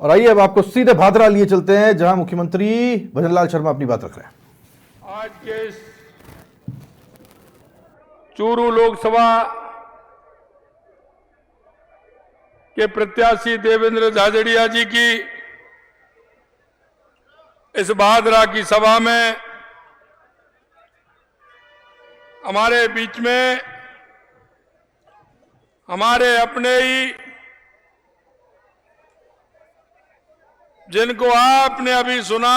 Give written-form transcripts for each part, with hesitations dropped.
और आइए अब आपको सीधे भादरा लिए चलते हैं, जहां मुख्यमंत्री भजनलाल शर्मा अपनी बात रख रहे हैं। आज के इस चूरू लोकसभा के प्रत्याशी देवेंद्र झाझड़िया जी की इस भादरा की सभा में हमारे बीच में हमारे अपने ही, जिनको आपने अभी सुना,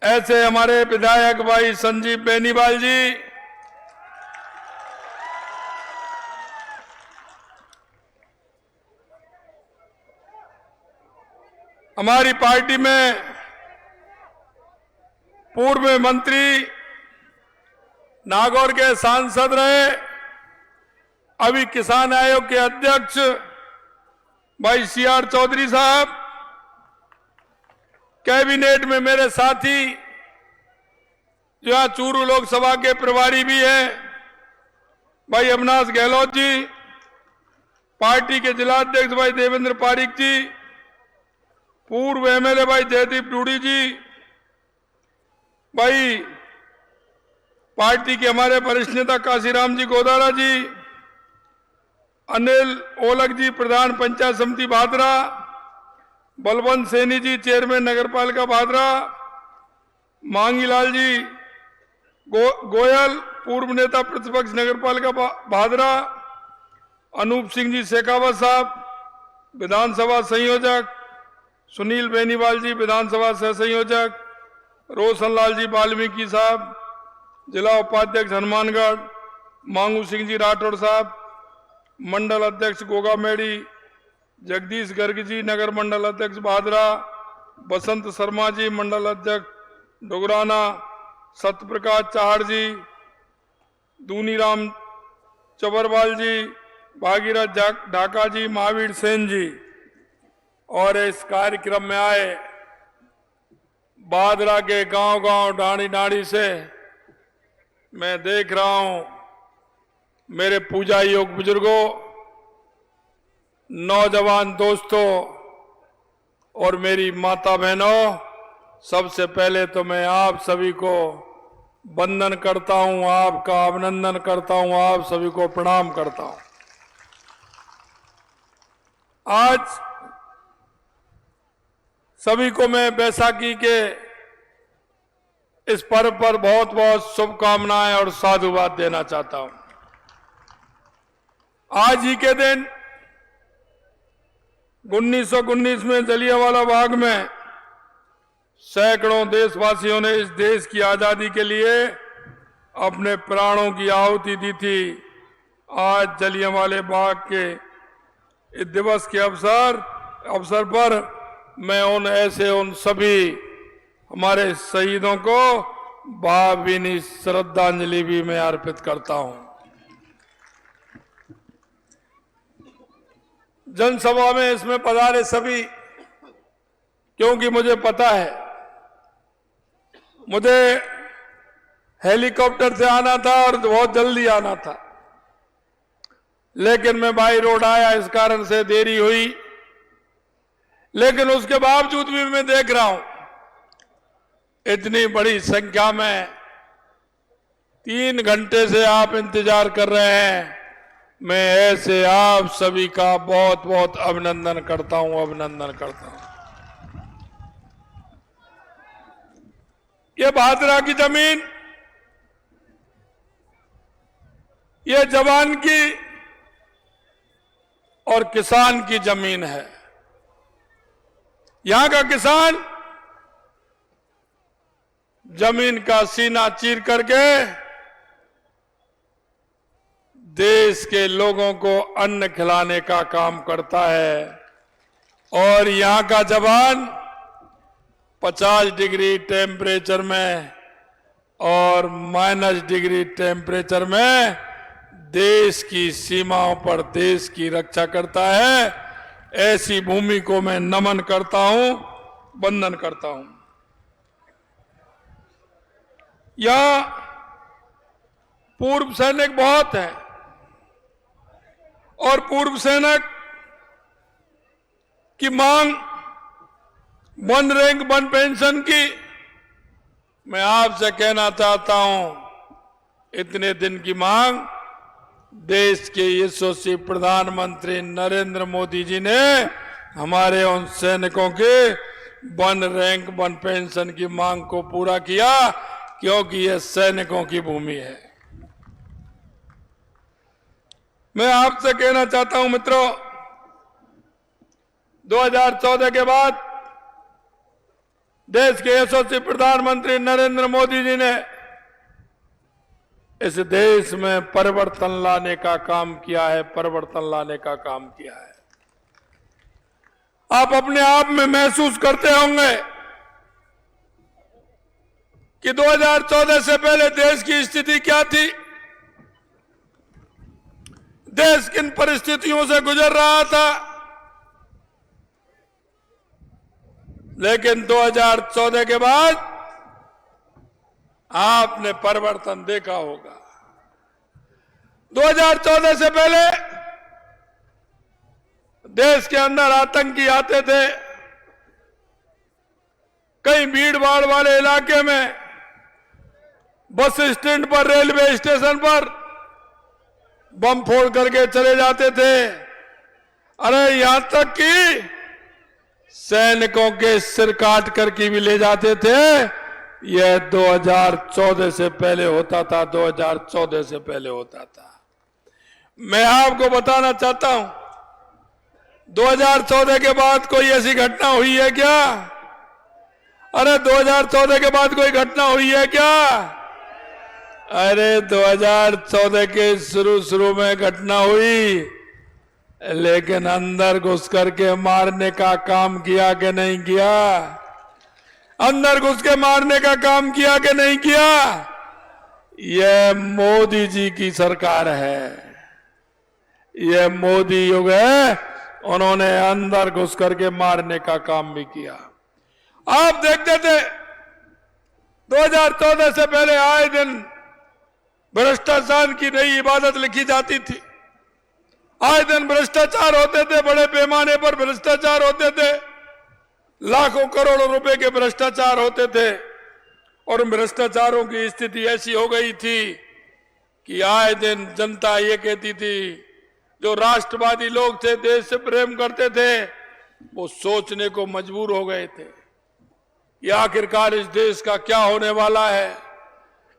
ऐसे हमारे विधायक भाई संजीव बेनीवाल जी, हमारी पार्टी में पूर्व मंत्री, नागौर के सांसद रहे, अभी किसान आयोग के अध्यक्ष भाई सीआर चौधरी साहब, कैबिनेट में मेरे साथी जो यहाँ चूरू लोकसभा के प्रभारी भी हैं भाई अविनाश गहलोत जी, पार्टी के जिलाध्यक्ष भाई देवेंद्र पारीक जी, पूर्व एमएलए भाई जयदीप डूडी जी, भाई पार्टी के हमारे वरिष्ठ नेता काशीराम जी गोदारा जी, अनिल ओलक जी प्रधान पंचायत समिति भादरा, बलवंत सैनी जी चेयरमैन नगरपालिका भादरा, मांगीलाल जी गोयल पूर्व नेता प्रतिपक्ष नगरपालिका भादरा, अनूप सिंह जी शेखावत साहब विधानसभा संयोजक, सुनील बेनीवाल जी विधानसभा सह संयोजक, रोशनलाल जी वाल्मीकि साहब जिला उपाध्यक्ष हनुमानगढ़, मांगू सिंह जी राठौड़ साहब मंडल अध्यक्ष गोगा मेड़ी, जगदीश गर्ग जी नगर मंडल अध्यक्ष भादरा, बसंत शर्मा जी मंडल अध्यक्ष डुगराना, सत्यप्रकाश चाहड़ जी, दूनीराम चबरवाल जी, भागीरथ ढाका जी, महावीर सेन जी, और इस कार्यक्रम में आए भादरा के गांव-गांव डांडी डांडी से मैं देख रहा हूं मेरे पूजा योग बुजुर्गों, नौजवान दोस्तों और मेरी माता बहनों, सबसे पहले तो मैं आप सभी को वंदन करता हूं, आपका अभिनंदन करता हूं, आप सभी को प्रणाम करता हूं। आज सभी को मैं बैसाखी के इस पर्व पर बहुत बहुत शुभकामनाएं और साधुवाद देना चाहता हूं। आज ही के दिन 1919 में जलियांवाला बाग में सैकड़ों देशवासियों ने इस देश की आजादी के लिए अपने प्राणों की आहुति दी थी। आज जलियांवाले बाग के इस दिवस के अवसर पर मैं उन सभी हमारे शहीदों को भावभीनी श्रद्धांजलि भी मैं अर्पित करता हूं। जनसभा में इसमें पधारे सभी, क्योंकि मुझे पता है मुझे हेलीकॉप्टर से आना था और बहुत जल्दी आना था, लेकिन मैं बाई रोड आया, इस कारण से देरी हुई। लेकिन उसके बावजूद भी मैं देख रहा हूं इतनी बड़ी संख्या में 3 घंटे से आप इंतजार कर रहे हैं। मैं ऐसे आप सभी का बहुत बहुत अभिनंदन करता हूं। ये भादरा की जमीन, ये जवान की और किसान की जमीन है। यहां का किसान जमीन का सीना चीर करके देश के लोगों को अन्न खिलाने का काम करता है, और यहां का जवान 50 डिग्री टेम्परेचर में और -डिग्री टेम्परेचर में देश की सीमाओं पर देश की रक्षा करता है। ऐसी भूमि को मैं नमन करता हूं, वंदन करता हूं। यहां पूर्व सैनिक बहुत हैं, और पूर्व सैनिक की मांग 1 रैंक 1 पेंशन की, मैं आपसे कहना चाहता हूं, इतने दिन की मांग देश के यशस्वी प्रधानमंत्री नरेंद्र मोदी जी ने हमारे उन सैनिकों के 1 रैंक 1 पेंशन की मांग को पूरा किया, क्योंकि यह सैनिकों की भूमि है। मैं आपसे कहना चाहता हूं मित्रों, 2014 के बाद देश के यशस्वी प्रधानमंत्री नरेंद्र मोदी जी ने इस देश में परिवर्तन लाने का काम किया है, परिवर्तन लाने का काम किया है। आप अपने आप में महसूस करते होंगे कि 2014 से पहले देश की स्थिति क्या थी, देश किन परिस्थितियों से गुजर रहा था। लेकिन 2014 के बाद आपने परिवर्तन देखा होगा। 2014 से पहले देश के अंदर आतंकी आते थे, कई भीड़ भाड़ वाले इलाके में, बस स्टैंड पर, रेलवे स्टेशन पर बम फोड़ करके चले जाते थे। अरे यहां तक कि सैनिकों के सिर काट करके भी ले जाते थे। यह 2014 से पहले होता था, 2014 से पहले होता था। मैं आपको बताना चाहता हूं, 2014 के बाद कोई ऐसी घटना हुई है क्या? अरे 2014 के बाद कोई घटना हुई है क्या? अरे 2014 के शुरू में घटना हुई, लेकिन अंदर घुस करके मारने का काम किया कि नहीं किया? अंदर घुस के मारने का काम किया कि नहीं किया? यह मोदी जी की सरकार है, यह मोदी युग है। उन्होंने अंदर घुस करके मारने का काम भी किया। आप देखते थे 2014 से पहले आए दिन भ्रष्टाचार की नई इबादत लिखी जाती थी। आए दिन भ्रष्टाचार होते थे, बड़े पैमाने पर भ्रष्टाचार होते थे, लाखों करोड़ों रुपए के भ्रष्टाचार होते थे। और उन भ्रष्टाचारों की स्थिति ऐसी हो गई थी कि आए दिन जनता ये कहती थी, जो राष्ट्रवादी लोग थे, देश से प्रेम करते थे, वो सोचने को मजबूर हो गए थे कि आखिरकार इस देश का क्या होने वाला है।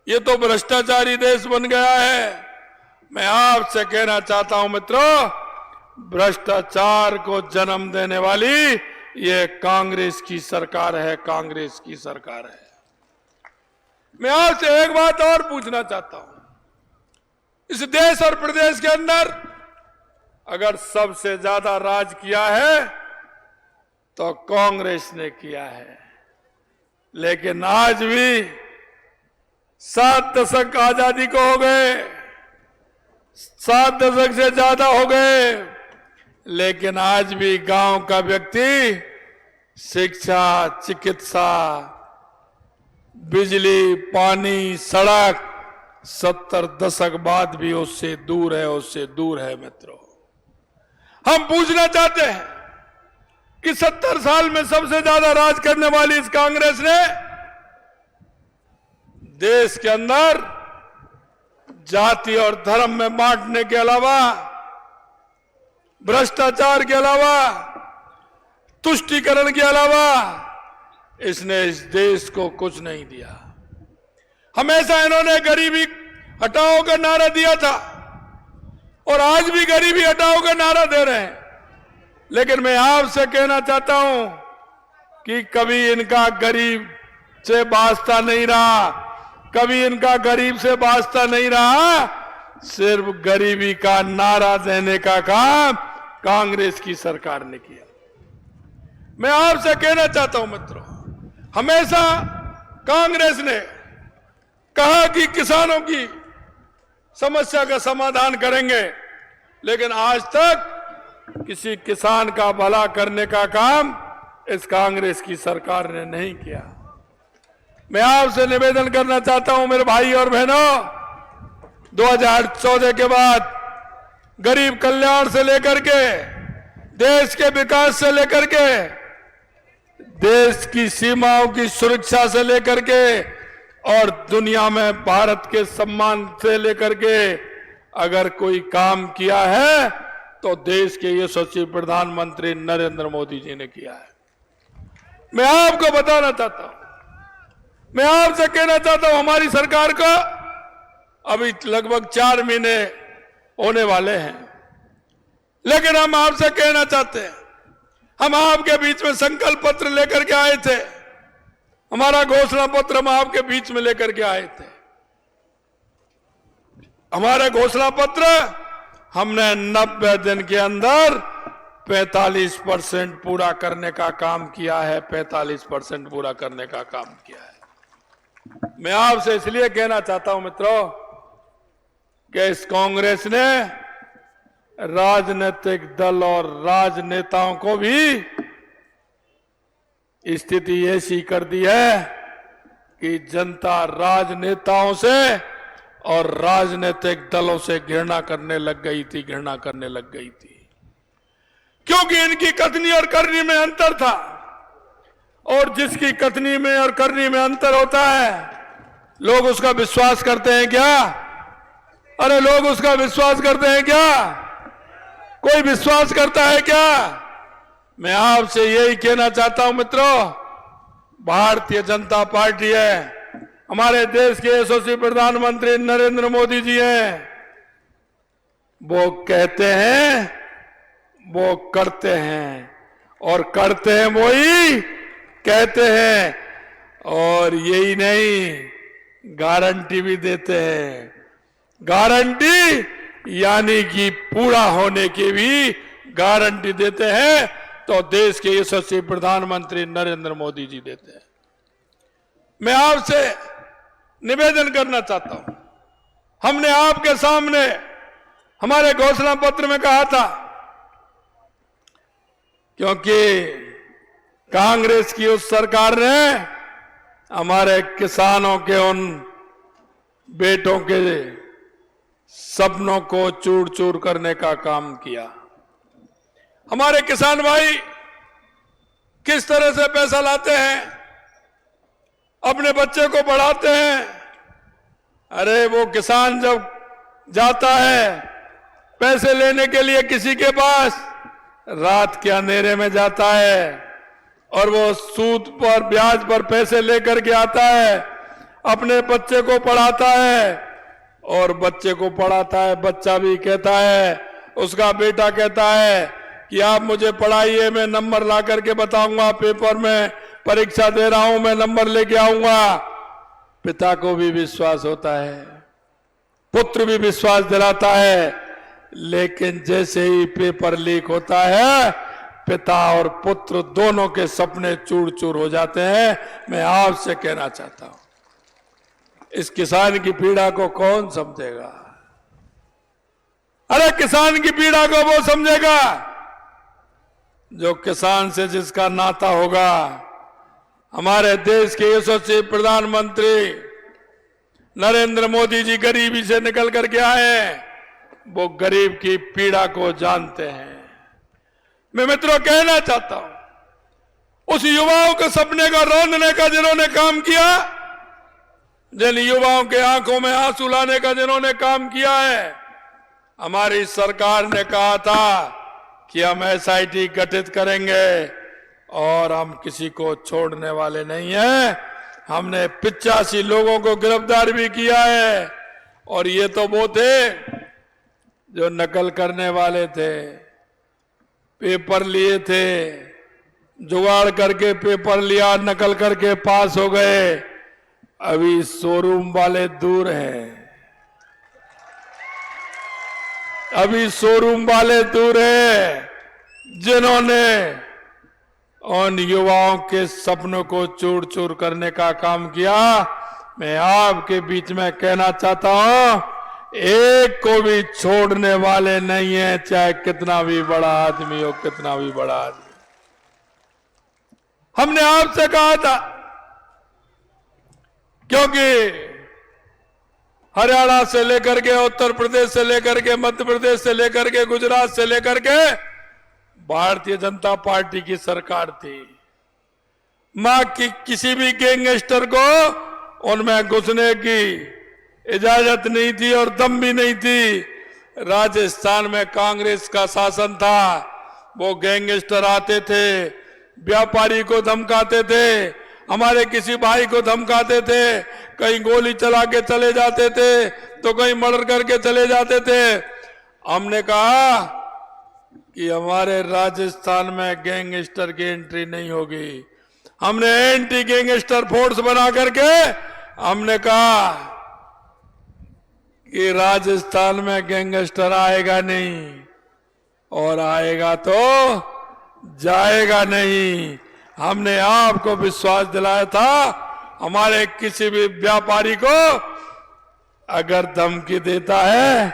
ये तो भ्रष्टाचारी देश बन गया है। मैं आपसे कहना चाहता हूं मित्रों, भ्रष्टाचार को जन्म देने वाली ये कांग्रेस की सरकार है, कांग्रेस की सरकार है। मैं आपसे एक बात और पूछना चाहता हूं, इस देश और प्रदेश के अंदर अगर सबसे ज्यादा राज किया है तो कांग्रेस ने किया है। लेकिन आज भी 7 दशक आजादी को हो गए, 7 दशक से ज्यादा हो गए, लेकिन आज भी गांव का व्यक्ति शिक्षा, चिकित्सा, बिजली, पानी, सड़क 70 दशक बाद भी उससे दूर है, उससे दूर है। मित्रों, हम पूछना चाहते हैं कि 70 साल में सबसे ज्यादा राज करने वाली इस कांग्रेस ने देश के अंदर जाति और धर्म में बांटने के अलावा, भ्रष्टाचार के अलावा, तुष्टीकरण के अलावा इसने इस देश को कुछ नहीं दिया। हमेशा इन्होंने गरीबी हटाओ का नारा दिया था और आज भी गरीबी हटाओ का नारा दे रहे हैं। लेकिन मैं आपसे कहना चाहता हूं कि कभी इनका गरीब से वास्ता नहीं रहा, कभी इनका गरीब से वास्ता नहीं रहा। सिर्फ गरीबी का नारा देने का काम कांग्रेस की सरकार ने किया। मैं आपसे कहना चाहता हूं मित्रों, हमेशा कांग्रेस ने कहा कि किसानों की समस्या का समाधान करेंगे, लेकिन आज तक किसी किसान का भला करने का काम इस कांग्रेस की सरकार ने नहीं किया। मैं आपसे निवेदन करना चाहता हूं मेरे भाई और बहनों, 2014 के बाद गरीब कल्याण से लेकर के देश के विकास से लेकर के देश की सीमाओं की सुरक्षा से लेकर के और दुनिया में भारत के सम्मान से लेकर के अगर कोई काम किया है तो देश के यशस्वी प्रधानमंत्री नरेंद्र मोदी जी ने किया है। मैं आपको बताना चाहता हूं, मैं आपसे कहना चाहता हूं, हमारी सरकार को अभी लगभग 4 महीने होने वाले हैं, लेकिन हम आपसे कहना चाहते हैं, हम आपके बीच में संकल्प पत्र लेकर के आए थे, हमारा घोषणा पत्र हम आपके बीच में लेकर के आए थे। हमारा घोषणा पत्र हमने 90 दिन के अंदर 45% पूरा करने का काम किया है, 45% पूरा करने का काम किया है। मैं आपसे इसलिए कहना चाहता हूं मित्रों कि इस कांग्रेस ने राजनीतिक दल और राजनेताओं को भी स्थिति ऐसी कर दी है कि जनता राजनेताओं से और राजनीतिक दलों से घृणा करने लग गई थी, घृणा करने लग गई थी, क्योंकि इनकी कथनी और करनी में अंतर था। और जिसकी कथनी में और करनी में अंतर होता है, लोग उसका विश्वास करते हैं क्या? अरे लोग उसका विश्वास करते हैं क्या? कोई विश्वास करता है क्या? मैं आपसे यही कहना चाहता हूं मित्रों, भारतीय जनता पार्टी है, हमारे देश के यशस्वी प्रधानमंत्री नरेंद्र मोदी जी हैं, वो कहते हैं वो करते हैं, और करते हैं वो ही कहते हैं, और यही नहीं गारंटी भी देते हैं। गारंटी यानी कि पूरा होने की भी गारंटी देते हैं, तो देश के यशस्वी प्रधानमंत्री नरेंद्र मोदी जी देते हैं। मैं आपसे निवेदन करना चाहता हूं, हमने आपके सामने हमारे घोषणा पत्र में कहा था, क्योंकि कांग्रेस की उस सरकार ने हमारे किसानों के उन बेटों के सपनों को चूर चूर करने का काम किया। हमारे किसान भाई किस तरह से पैसा लाते हैं, अपने बच्चे को पढ़ाते हैं। अरे वो किसान जब जाता है पैसे लेने के लिए किसी के पास, रात के अंधेरे में जाता है और वो सूद पर ब्याज पर पैसे लेकर के आता है, अपने बच्चे को पढ़ाता है और बच्चे को पढ़ाता है। बच्चा भी कहता है, उसका बेटा कहता है कि आप मुझे पढ़ाइए, मैं नंबर ला करके बताऊंगा, पेपर में परीक्षा दे रहा हूं, मैं नंबर लेके आऊंगा। पिता को भी विश्वास होता है, पुत्र भी विश्वास दिलाता है, लेकिन जैसे ही पेपर लीक होता है, पिता और पुत्र दोनों के सपने चूर चूर हो जाते हैं। मैं आपसे कहना चाहता हूं, इस किसान की पीड़ा को कौन समझेगा? अरे किसान की पीड़ा को वो समझेगा जो किसान से जिसका नाता होगा। हमारे देश के यशस्वी प्रधानमंत्री नरेंद्र मोदी जी गरीबी से निकल करके आए, वो गरीब की पीड़ा को जानते हैं। मैं मित्रों कहना चाहता हूं, उस युवाओं के सपने का रौंदने का जिन्होंने काम किया, जिन युवाओं के आंखों में आंसू लाने का जिन्होंने काम किया है, हमारी सरकार ने कहा था कि हम एसआईटी गठित करेंगे और हम किसी को छोड़ने वाले नहीं हैं। हमने 85 लोगों को गिरफ्तार भी किया है, और ये तो वो थे जो नकल करने वाले थे, पेपर लिए थे, जुगाड़ करके पेपर लिया, नकल करके पास हो गए। अभी शोरूम वाले दूर हैं, अभी शोरूम वाले दूर हैं, जिन्होंने उन युवाओं के सपनों को चूर चूर करने का काम किया। मैं आपके बीच में कहना चाहता हूं, एक को भी छोड़ने वाले नहीं है, चाहे कितना भी बड़ा आदमी हो, कितना भी बड़ा आदमी। हमने आपसे कहा था, क्योंकि हरियाणा से लेकर के, उत्तर प्रदेश से लेकर के, मध्य प्रदेश से लेकर के, गुजरात से लेकर के भारतीय जनता पार्टी की सरकार थी। मां की किसी भी गैंगस्टर को उनमें घुसने की इजाजत नहीं थी और दम भी नहीं थी। राजस्थान में कांग्रेस का शासन था, वो गैंगस्टर आते थे, व्यापारी को धमकाते थे, हमारे किसी भाई को धमकाते थे, कहीं गोली चला के चले जाते थे तो कहीं मर्डर करके चले जाते थे। हमने कहा कि हमारे राजस्थान में गैंगस्टर की एंट्री नहीं होगी। हमने एंटी गैंगस्टर फोर्स बना करके हमने कहा कि राजस्थान में गैंगस्टर आएगा नहीं, और आएगा तो जाएगा नहीं। हमने आपको विश्वास दिलाया था। हमारे किसी भी व्यापारी को अगर धमकी देता है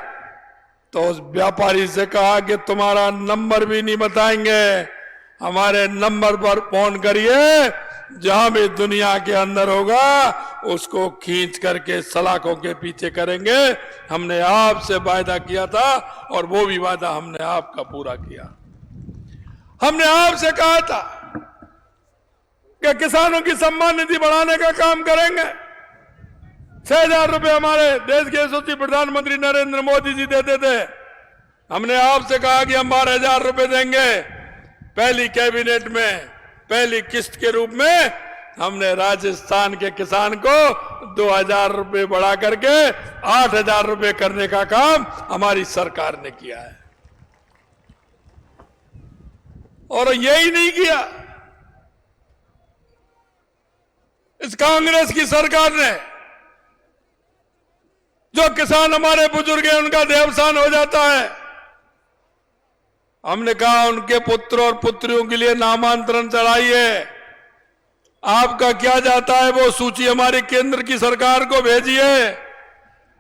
तो उस व्यापारी से कहा कि तुम्हारा नंबर भी नहीं बताएंगे, हमारे नंबर पर फोन करिए, जहां भी दुनिया के अंदर होगा उसको खींच करके सलाखों के पीछे करेंगे। हमने आपसे वायदा किया था और वो भी वादा हमने आपका पूरा किया। हमने आपसे कहा था कि किसानों की सम्मान निधि बढ़ाने का काम करेंगे। 6,000 रुपए हमारे देश के यशस्वी प्रधानमंत्री नरेंद्र मोदी जी देते थे। हमने आपसे कहा कि हम 12,000 रुपए देंगे। पहली कैबिनेट में पहली किस्त के रूप में हमने राजस्थान के किसान को 2,000 रुपए बढ़ा करके 8,000 रुपए करने का काम हमारी सरकार ने किया है। और यही नहीं किया, इस कांग्रेस की सरकार ने, जो किसान हमारे बुजुर्ग हैं उनका देवसान हो जाता है, हमने कहा उनके पुत्र और पुत्रियों के लिए नामांतरण चढ़ाइए। आपका क्या जाता है वो सूची हमारी केंद्र की सरकार को भेजिए।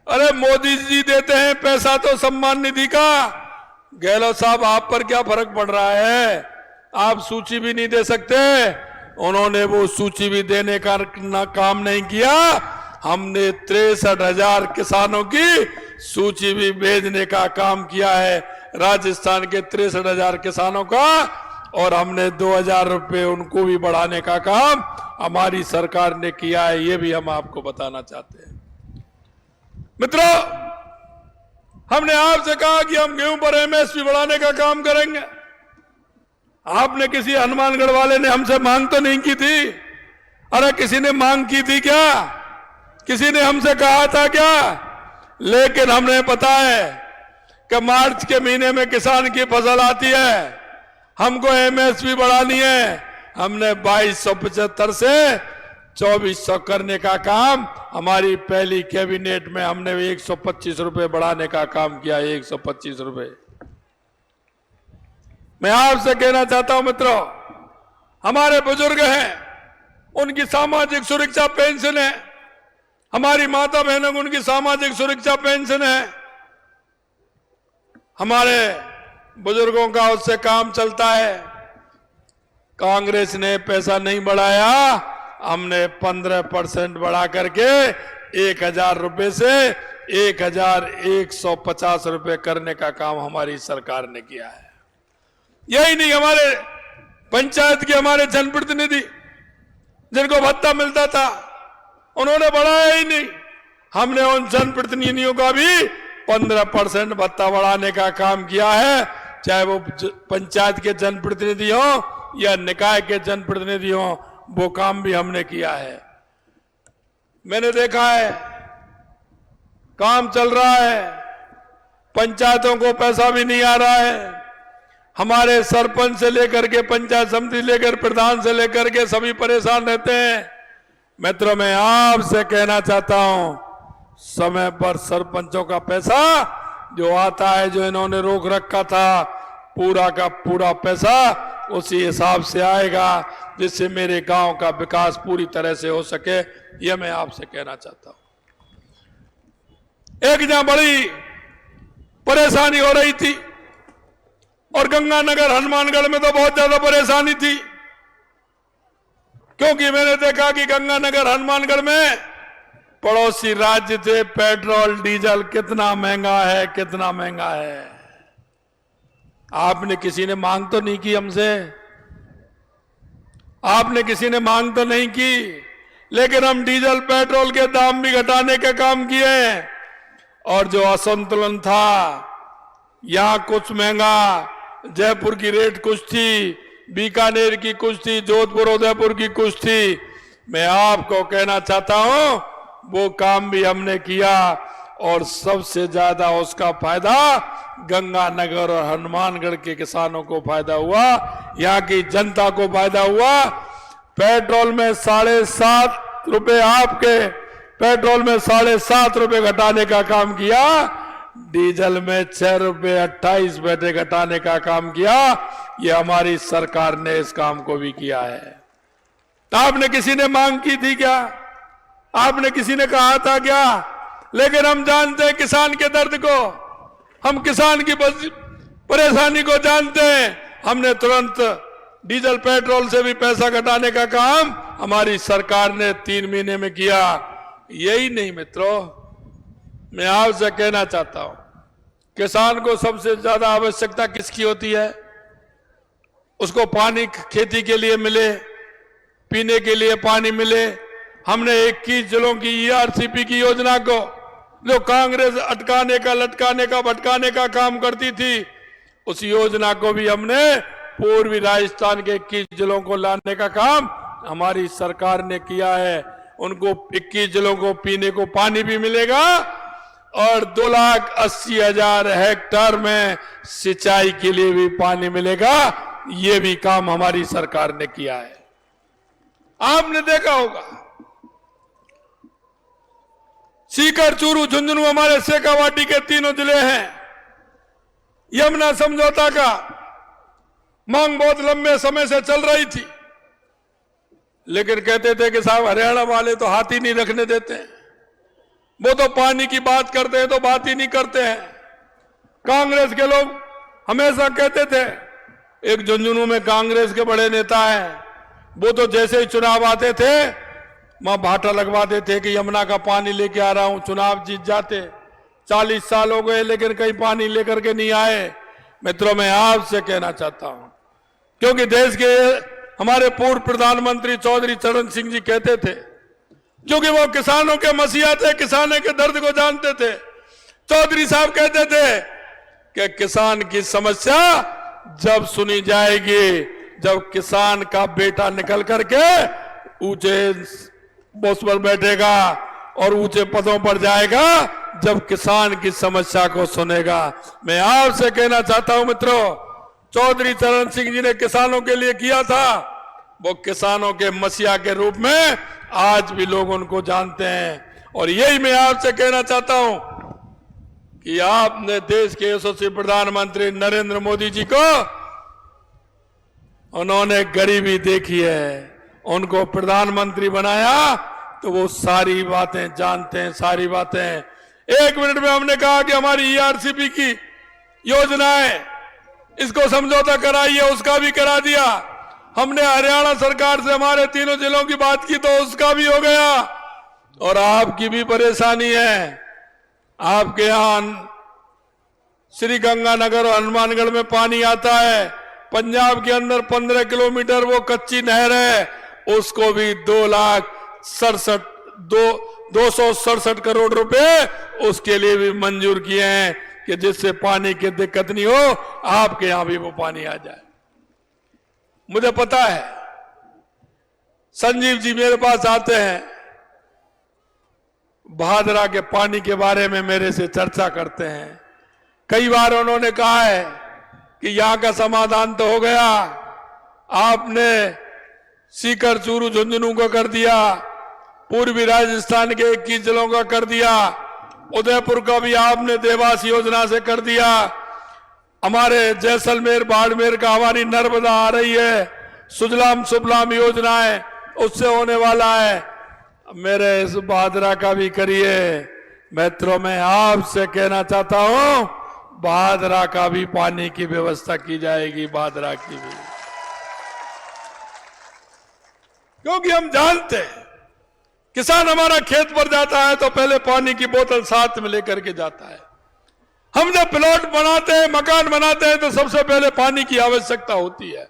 अरे मोदी जी देते हैं पैसा तो सम्मान निधि का, गहलोत साहब आप पर क्या फर्क पड़ रहा है? आप सूची भी नहीं दे सकते। उन्होंने वो सूची भी देने का काम नहीं किया। हमने 63,000 किसानों की सूची भी भेजने का काम किया है, राजस्थान के 63,000 किसानों का, और हमने 2,000 रुपए उनको भी बढ़ाने का काम हमारी सरकार ने किया है। ये भी हम आपको बताना चाहते हैं। मित्रों, हमने आपसे कहा कि हम गेहूं पर एमएसपी बढ़ाने का काम करेंगे। आपने किसी हनुमानगढ़ वाले ने हमसे मांग तो नहीं की थी? अरे किसी ने मांग की थी क्या? किसी ने हमसे कहा था क्या? लेकिन हमने पता है कि मार्च के महीने में किसान की फसल आती है, हमको एमएसपी बढ़ानी है। हमने 2275 से 2400 करने का काम हमारी पहली कैबिनेट में हमने 125 रुपए बढ़ाने का काम किया। 125 रुपए। मैं आपसे कहना चाहता हूं मित्रों, हमारे बुजुर्ग हैं, उनकी सामाजिक सुरक्षा पेंशन है, हमारी माता बहनों को उनकी सामाजिक सुरक्षा पेंशन है। हमारे बुजुर्गों का उससे काम चलता है। कांग्रेस ने पैसा नहीं बढ़ाया, हमने 15% बढ़ा करके 1,000 रुपए से 1,150 रुपए करने का काम हमारी सरकार ने किया है। यही नहीं, हमारे पंचायत के हमारे जनप्रतिनिधि जिनको भत्ता मिलता था उन्होंने बढ़ाया ही नहीं। हमने उन जनप्रतिनिधियों का भी 15% भत्ता बढ़ाने का काम किया है, चाहे वो पंचायत के जनप्रतिनिधि हो या निकाय के जनप्रतिनिधि हो, वो काम भी हमने किया है। मैंने देखा है काम चल रहा है, पंचायतों को पैसा भी नहीं आ रहा है। हमारे सरपंच से लेकर के पंचायत समिति लेकर प्रधान से लेकर के सभी परेशान रहते हैं। मित्रों, मैं आपसे कहना चाहता हूं, समय पर सरपंचों का पैसा जो आता है, जो इन्होंने रोक रखा था, पूरा का पूरा पैसा उसी हिसाब से आएगा जिससे मेरे गांव का विकास पूरी तरह से हो सके। यह मैं आपसे कहना चाहता हूं। एक जहां बड़ी परेशानी हो रही थी, और गंगानगर हनुमानगढ़ में तो बहुत ज्यादा परेशानी थी, क्योंकि मैंने देखा कि गंगानगर हनुमानगढ़ में पड़ोसी राज्य से पेट्रोल डीजल कितना महंगा है, कितना महंगा है। आपने किसी ने मांग तो नहीं की हमसे, आपने किसी ने मांग तो नहीं की, लेकिन हम डीजल पेट्रोल के दाम भी घटाने का काम किए। और जो असंतुलन था, यहां कुछ महंगा, जयपुर की रेट कुछ थी, बीकानेर की कुछ थी, जोधपुर उदयपुर की कुछ थी। मैं आपको कहना चाहता हूं वो काम भी हमने किया और सबसे ज्यादा उसका फायदा गंगानगर और हनुमानगढ़ के किसानों को फायदा हुआ, यहाँ की जनता को फायदा हुआ। पेट्रोल में 7.5 रुपए, आपके पेट्रोल में 7.5 रुपए घटाने का काम किया, डीजल में 6 रुपए 28 पैसे घटाने का काम किया। ये हमारी सरकार ने इस काम को भी किया है। तो आपने किसी ने मांग की थी क्या? आपने किसी ने कहा था क्या? लेकिन हम जानते हैं किसान के दर्द को, हम किसान की परेशानी को जानते हैं। हमने तुरंत डीजल पेट्रोल से भी पैसा घटाने का काम हमारी सरकार ने 3 महीने में किया। यही नहीं मित्रों, मैं आपसे कहना चाहता हूं, किसान को सबसे ज्यादा आवश्यकता किसकी होती है? उसको पानी खेती के लिए मिले, पीने के लिए पानी मिले। हमने 21 जिलों की ईआरसीपी की योजना को, जो कांग्रेस अटकाने का, लटकाने का, भटकाने का काम करती थी, उस योजना को भी हमने पूर्वी राजस्थान के 21 जिलों को लाने का काम हमारी सरकार ने किया है। उनको 21 जिलों को पीने को पानी भी मिलेगा और 2,80,000 हेक्टेयर में सिंचाई के लिए भी पानी मिलेगा। ये भी काम हमारी सरकार ने किया है। आपने देखा होगा, सीकर, चूरू, झुंझुनू हमारे शेखावाटी के तीनों जिले हैं। यमुना समझौता का मांग बहुत लंबे समय से चल रही थी, लेकिन कहते थे कि साहब हरियाणा वाले तो हाथ ही नहीं रखने देते हैं, वो तो पानी की बात करते हैं तो बात ही नहीं करते हैं। कांग्रेस के लोग हमेशा कहते थे, एक झुंझुनू में कांग्रेस के बड़े नेता हैं, वो तो जैसे ही चुनाव आते थे वहां भाटा लगवाते थे कि यमुना का पानी लेके आ रहा हूं, चुनाव जीत जाते। 40 साल हो गए लेकिन कहीं पानी लेकर के नहीं आए। मित्रों, मैं आपसे कहना चाहता हूं, क्योंकि देश के हमारे पूर्व प्रधानमंत्री चौधरी चरण सिंह जी कहते थे, क्योंकि वो किसानों के मसीहा थे, किसानों के दर्द को जानते थे। चौधरी साहब कहते थे कि किसान की समस्या जब सुनी जाएगी, जब किसान का बेटा निकल करके ऊंचे पोस्ट पर बैठेगा और ऊंचे पदों पर जाएगा, जब किसान की समस्या को सुनेगा। मैं आपसे कहना चाहता हूं मित्रों, चौधरी चरण सिंह जी ने किसानों के लिए किया था, वो किसानों के मसीहा के रूप में आज भी लोग उनको जानते हैं। और यही मैं आपसे कहना चाहता हूं कि आपने देश के यशस्वी प्रधानमंत्री नरेंद्र मोदी जी को, उन्होंने गरीबी देखी है, उनको प्रधानमंत्री बनाया तो वो सारी बातें जानते हैं, सारी बातें। 1 मिनट में हमने कहा कि हमारी ईआरसीपी की योजना है, इसको समझौता कराइए, उसका भी करा दिया। हमने हरियाणा सरकार से हमारे तीनों जिलों की बात की तो उसका भी हो गया। और आपकी भी परेशानी है, आपके यहां श्री गंगानगर और हनुमानगढ़ में पानी आता है, पंजाब के अंदर 15 किलोमीटर वो कच्ची नहर है, उसको भी 267 करोड़ रुपए उसके लिए भी मंजूर किए हैं कि जिससे पानी की दिक्कत नहीं हो, आपके यहां भी वो पानी आ जाए। मुझे पता है संजीव जी मेरे पास आते हैं, भादरा के पानी के बारे में मेरे से चर्चा करते हैं। कई बार उन्होंने कहा है कि यहां का समाधान तो हो गया, आपने सीकर, चूरू, झुंझुनू को कर दिया, पूर्वी राजस्थान के 21 जिलों का कर दिया, उदयपुर का भी आपने देवास योजना से कर दिया, हमारे जैसलमेर, बाड़मेर का हमारी नर्मदा आ रही है, सुजलाम सुफलाम योजना है, उससे होने वाला है। मेरे इस भादरा का भी करिए। मित्रों, मैं आपसे कहना चाहता हूं, भादरा का भी पानी की व्यवस्था की जाएगी, भादरा की भी, क्योंकि हम जानते हैं किसान हमारा खेत पर जाता है तो पहले पानी की बोतल साथ में लेकर के जाता है। हम जब प्लॉट बनाते हैं, मकान बनाते हैं, तो सबसे पहले पानी की आवश्यकता होती है।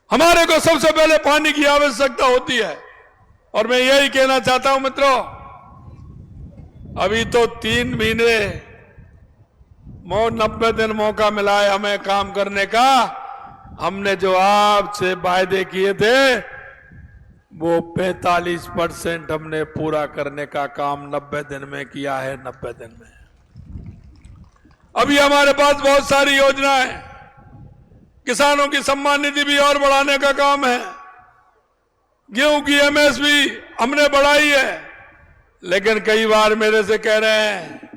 हमारे को सबसे पहले पानी की आवश्यकता होती है। और मैं यही कहना चाहता हूं मित्रों, अभी तो 3 महीने 90 दिन मौका मिला है हमें काम करने का। हमने जो आपसे वायदे किए थे वो 45% हमने पूरा करने का काम 90 दिन में किया है। 90 दिन में अभी हमारे पास बहुत सारी योजनाएं, किसानों की सम्मान निधि भी और बढ़ाने का काम है। गेहूं की एमएसपी हमने बढ़ाई है, लेकिन कई बार मेरे से कह रहे हैं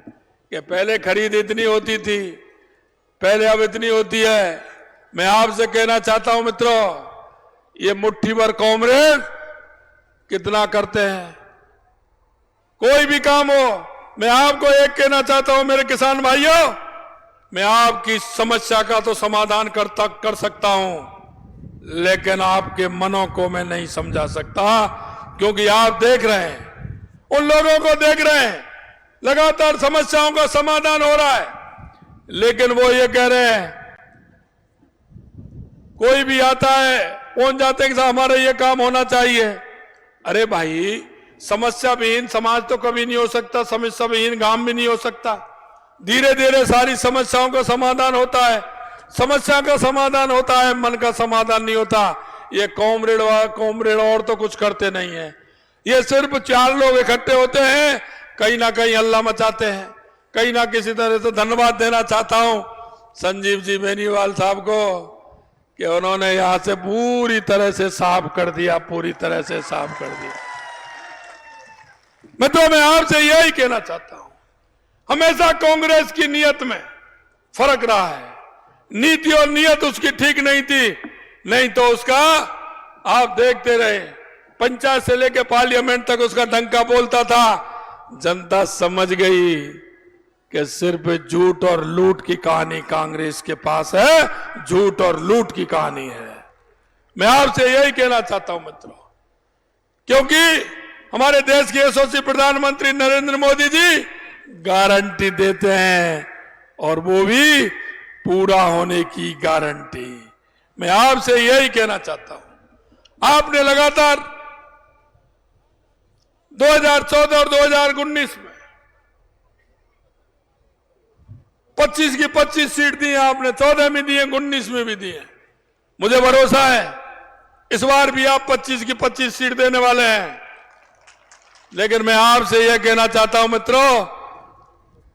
कि पहले खरीद इतनी होती थी, पहले अब इतनी होती है। मैं आपसे कहना चाहता हूं मित्रों, ये मुट्ठी भर कांग्रेस कितना करते हैं। कोई भी काम हो, मैं आपको एक कहना चाहता हूं मेरे किसान भाइयों, मैं आपकी समस्या का तो समाधान कर सकता हूं, लेकिन आपके मनों को मैं नहीं समझा सकता। क्योंकि आप देख रहे हैं, उन लोगों को देख रहे हैं, लगातार समस्याओं का समाधान हो रहा है, लेकिन वो ये कह रहे हैं, कोई भी आता है पहुंच जाते हैं कि हमारा ये काम होना चाहिए। अरे भाई, समस्या विहीन समाज तो कभी नहीं हो सकता, समस्या विहीन गांव भी नहीं हो सकता। धीरे धीरे सारी समस्याओं का समाधान होता है। समस्या का समाधान होता है, मन का समाधान नहीं होता। ये कॉमरेड और तो कुछ करते नहीं है। ये सिर्फ 4 लोग इकट्ठे होते हैं, कहीं ना कहीं हल्ला मचाते हैं। कहीं ना किसी तरह से धन्यवाद देना चाहता हूं संजीव जी बेनीवाल साहब को कि उन्होंने यहां से पूरी तरह से साफ कर दिया, पूरी तरह से साफ कर दिया। मित्रों, मैं आपसे यही कहना चाहता हूं, हमेशा कांग्रेस की नीयत में फर्क रहा है। नीति और नीयत उसकी ठीक नहीं थी, नहीं तो उसका आप देखते रहे, पंचायत से लेकर पार्लियामेंट तक उसका डंका बोलता था। जनता समझ गई कि सिर्फ झूठ और लूट की कहानी कांग्रेस के पास है, झूठ और लूट की कहानी है। मैं आपसे यही कहना चाहता हूं मित्रों, क्योंकि हमारे देश के यशस्वी प्रधानमंत्री नरेंद्र मोदी जी गारंटी देते हैं, और वो भी पूरा होने की गारंटी। मैं आपसे यही कहना चाहता हूं, आपने लगातार 2014 और 2019 में 25 की 25 सीट दी है आपने, 14 में दी है, 19 में भी दी है। मुझे भरोसा है इस बार भी आप 25 की 25 सीट देने वाले हैं। लेकिन मैं आपसे यह कहना चाहता हूं मित्रों,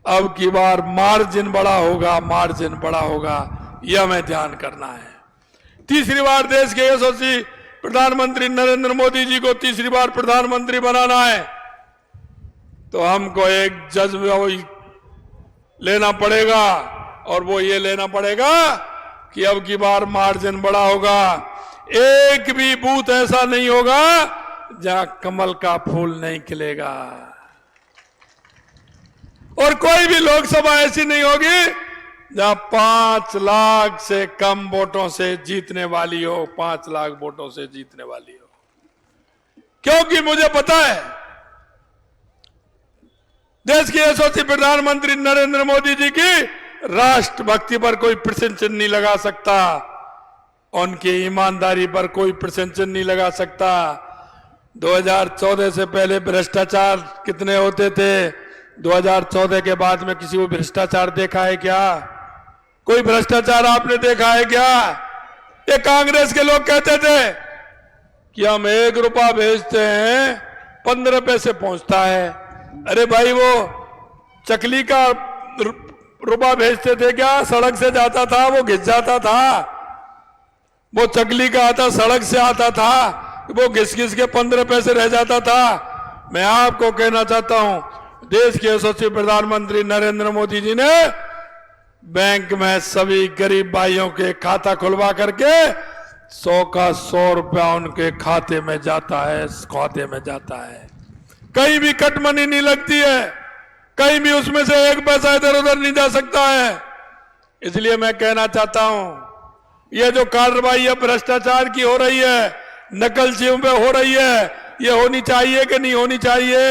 अब की बार मार्जिन बड़ा होगा, मार्जिन बड़ा होगा, यह हमें ध्यान करना है। तीसरी बार देश के यशस्वी प्रधानमंत्री नरेंद्र मोदी जी को तीसरी बार प्रधानमंत्री बनाना है, तो हमको एक जज्बा लेना पड़ेगा, और वो ये लेना पड़ेगा कि अब की बार मार्जिन बड़ा होगा। एक भी बूथ ऐसा नहीं होगा जहां कमल का फूल नहीं खिलेगा, और कोई भी लोकसभा ऐसी नहीं होगी जहां 5 लाख से कम वोटों से जीतने वाली हो, 5 लाख वोटों से जीतने वाली हो। क्योंकि मुझे पता है देश के यशस्वी प्रधानमंत्री नरेंद्र मोदी जी की राष्ट्रभक्ति पर कोई प्रश्न चिन्ह नहीं लगा सकता, उनकी ईमानदारी पर कोई प्रश्न चिन्ह नहीं लगा सकता। 2014 से पहले भ्रष्टाचार कितने होते थे, 2014 के बाद में किसी को भ्रष्टाचार देखा है क्या? कोई भ्रष्टाचार आपने देखा है क्या? ये कांग्रेस के लोग कहते थे कि हम 1 रुपया भेजते हैं 15 पैसे पहुंचता है। अरे भाई, वो चकली का रुपया भेजते थे क्या? सड़क से जाता था, वो घिस जाता था। वो चकली का आता, सड़क से आता था, वो घिस घिस के 15 पैसे रह जाता था। मैं आपको कहना चाहता हूं, देश के यशस्वी प्रधानमंत्री नरेंद्र मोदी जी ने बैंक में सभी गरीब भाइयों के खाता खुलवा करके 100 का 100 रुपया उनके खाते में जाता है, खाते में जाता है। कहीं भी कट मनी नहीं लगती है, कहीं भी उसमें से 1 पैसा इधर उधर नहीं जा सकता है। इसलिए मैं कहना चाहता हूं, ये जो कार्रवाई अब भ्रष्टाचार की हो रही है, नकलचियों पे हो रही है, ये होनी चाहिए कि नहीं होनी चाहिए?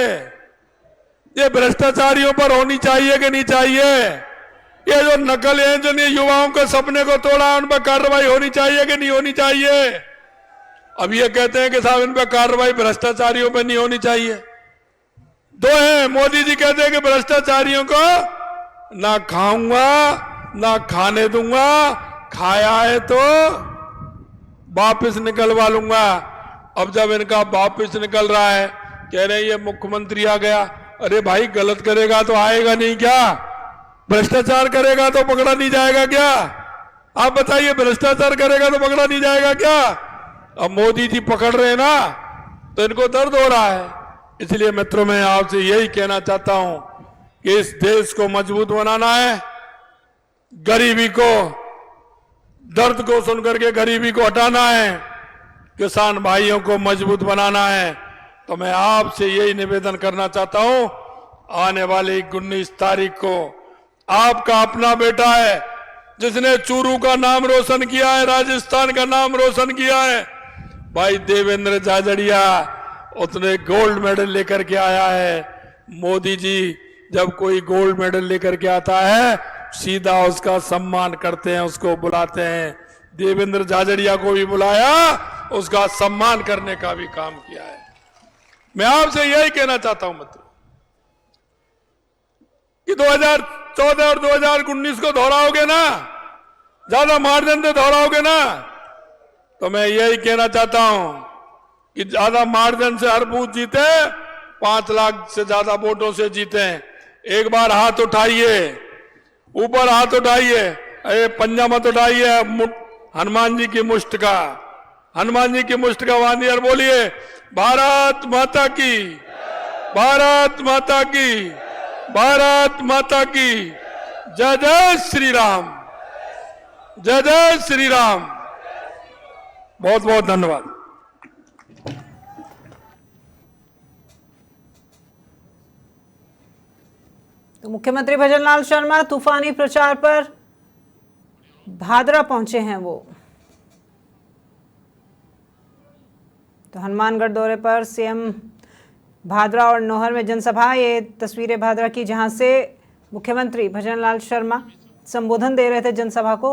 ये भ्रष्टाचारियों पर होनी चाहिए कि नहीं चाहिए? ये जो नकल है, जो युवाओं के सपने को तोड़ा, उन पर कार्रवाई होनी चाहिए कि नहीं होनी चाहिए? अब ये कहते हैं कि साहब इन पर कार्रवाई भ्रष्टाचारियों पर नहीं होनी चाहिए। दो हैं, मोदी जी कहते हैं कि भ्रष्टाचारियों को ना खाऊंगा ना खाने दूंगा, खाया है तो वापस निकलवा लूंगा। अब जब इनका वापस निकल रहा है, कह रहे हैं ये मुख्यमंत्री आ गया। अरे भाई, गलत करेगा तो आएगा नहीं क्या? भ्रष्टाचार करेगा तो पकड़ा नहीं जाएगा क्या? आप बताइए, भ्रष्टाचार करेगा तो पकड़ा नहीं जाएगा क्या? अब मोदी जी पकड़ रहे हैं ना, तो इनको दर्द हो रहा है। इसलिए मित्रों, मैं आपसे यही कहना चाहता हूं कि इस देश को मजबूत बनाना है, गरीबी को, दर्द को सुनकर के गरीबी को हटाना है, किसान भाइयों को मजबूत बनाना है। तो मैं आपसे यही निवेदन करना चाहता हूं, आने वाली 19 तारीख को आपका अपना बेटा है जिसने चूरू का नाम रोशन किया है, राजस्थान का नाम रोशन किया है, भाई देवेंद्र झाझड़िया, उसने गोल्ड मेडल लेकर के आया है। मोदी जी जब कोई गोल्ड मेडल लेकर के आता है, सीधा उसका सम्मान करते हैं, उसको बुलाते हैं। देवेंद्र झाझड़िया को भी बुलाया, उसका सम्मान करने का भी काम किया है। मैं आपसे यही कहना चाहता हूं मित्रों कि 2014 और 2019 को दोहराओगे ना, ज्यादा मार्जिन से दोहराओगे ना, तो मैं यही कहना चाहता हूं कि ज्यादा मार्जिन से हर बूथ जीते, 5 लाख से ज्यादा वोटों से जीते। एक बार हाथ उठाइए, ऊपर हाथ उठाइए, अरे पंजा मत उठाइए, हनुमान जी की मुष्ट का, हनुमान जी की मुष्ट का बांधिए और बोलिए, भारत माता की, भारत माता की, भारत माता की, जय जय श्री राम, जय जय श्री राम। बहुत बहुत धन्यवाद। तो मुख्यमंत्री भजनलाल शर्मा तूफानी प्रचार पर भादरा पहुंचे हैं। वो तो हनुमानगढ़ दौरे पर सीएम भादरा और नौहर में जनसभा। ये तस्वीरें भादरा की, जहां से मुख्यमंत्री भजनलाल शर्मा संबोधन दे रहे थे जनसभा को।